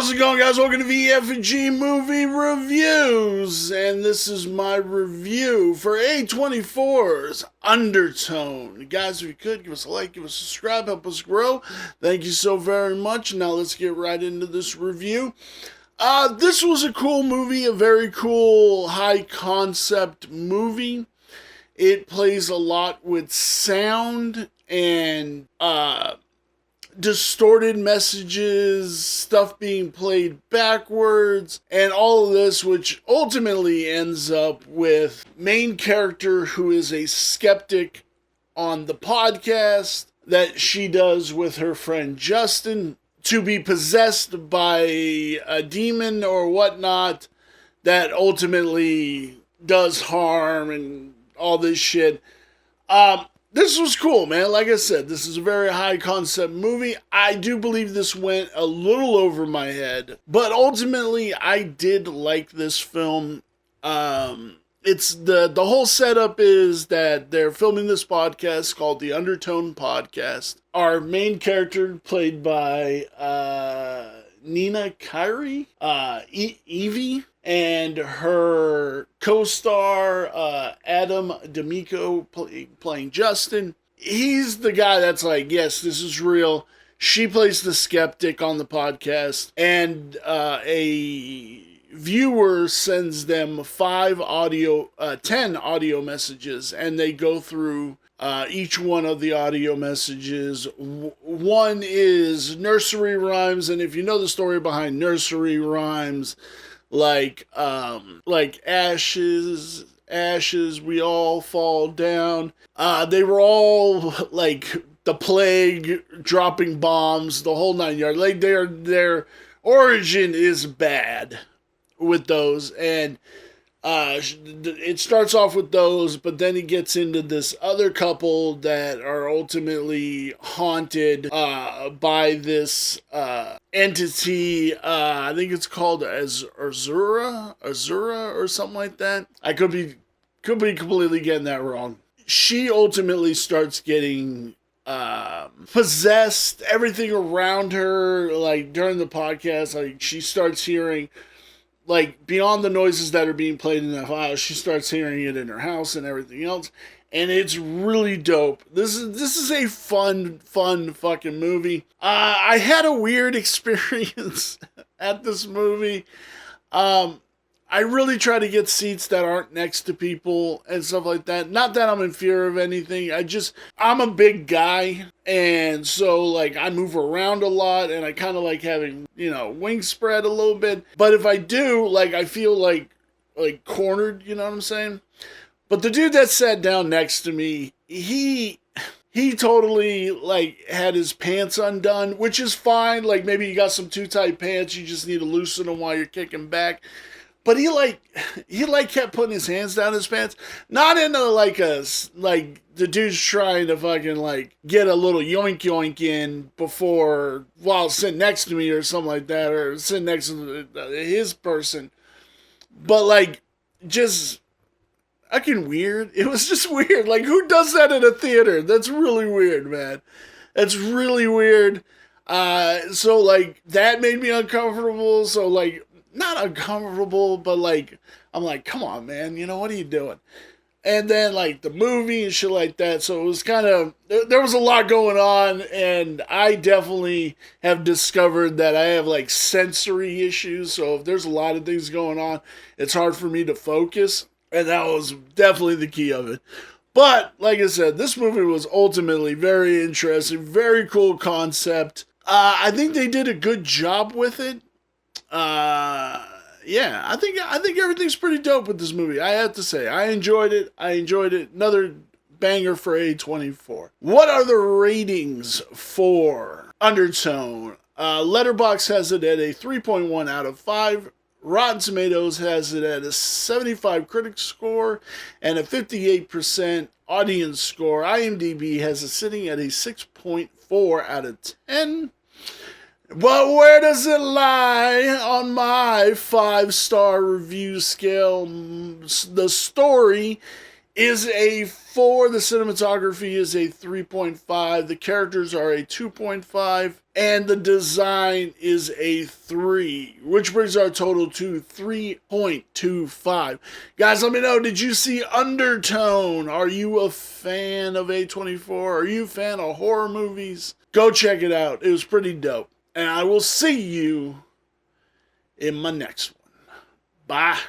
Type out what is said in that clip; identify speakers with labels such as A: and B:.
A: How's it going, guys? Welcome to VF&G Movie Reviews, and this is my review for A24's Undertone. Guys, if you could, give us a like, give us a subscribe, help us grow. Thank you so very much. Now let's get right into this review. This was a cool movie, a very cool, high-concept movie. It plays a lot with sound and, distorted messages, stuff being played backwards, and all of this, which ultimately ends up with main character who is a skeptic on the podcast that she does with her friend Justin to be possessed by a demon or whatnot that ultimately does harm and all this shit. This was cool, man. Like I said, this is a very high concept movie. I do believe this went a little over my head, but ultimately I did like this film. It's the whole setup is that they're filming this podcast called the Undetone podcast. Our main character, played by Nina Kyrie, Evie, and her co-star, Adam D'Amico, playing Justin. He's the guy that's like, yes, this is real. She plays the skeptic on the podcast, and a viewer sends them 10 audio messages, and they go through each one of the audio messages. One is nursery rhymes, and if you know the story behind nursery rhymes, like ashes, we all fall down. They were all like the plague, dropping bombs, the whole 9 yards. Like their origin is bad with those, and it starts off with those, but then it gets into this other couple that are ultimately haunted by this entity. I think it's called Azura or something like that. I could be completely getting that wrong. She ultimately starts getting possessed. Everything around her, like during the podcast, like she starts hearing, like, beyond the noises that are being played in the house, she starts hearing it in her house and everything else. And it's really dope. This is a fun fucking movie. I had a weird experience at this movie. I really try to get seats that aren't next to people and stuff like that. Not that I'm in fear of anything. I'm a big guy. And so, like, I move around a lot, and I kind of like having, wing spread a little bit. But if I do, like, I feel like cornered, you know what I'm saying? But the dude that sat down next to me, he totally, like, had his pants undone, which is fine. Like, maybe you got some too tight pants, you just need to loosen them while you're kicking back. But he kept putting his hands down his pants. Not into like the dude's trying to fucking like get a little yoink yoink in while sitting next to me or something like that, or sitting next to his person. But like, just fucking weird. It was just weird. Like, who does that in a theater? That's really weird, man. That's really weird. So like, that made me uncomfortable. So like, not uncomfortable, but like, I'm like, come on, man, what are you doing? And then like the movie and shit like that. So it was kind of, there was a lot going on, and I definitely have discovered that I have like sensory issues. So if there's a lot of things going on, it's hard for me to focus. And that was definitely the key of it. But like I said, this movie was ultimately very interesting, very cool concept. I think they did a good job with it. Yeah, I think everything's pretty dope with this movie. I have to say, I enjoyed it. Another banger for A24. What are the ratings for Undertone? Letterboxd has it at a 3.1 out of 5. Rotten Tomatoes has it at a 75 critic score and a 58% audience score. IMDb has it sitting at a 6.4 out of 10. But where does it lie on my 5-star review scale? The story is a 4. The cinematography is a 3.5. The characters are a 2.5. And the design is a 3, which brings our total to 3.25. Guys, let me know, did you see Undertone? Are you a fan of A24? Are you a fan of horror movies? Go check it out. It was pretty dope. And I will see you in my next one. Bye.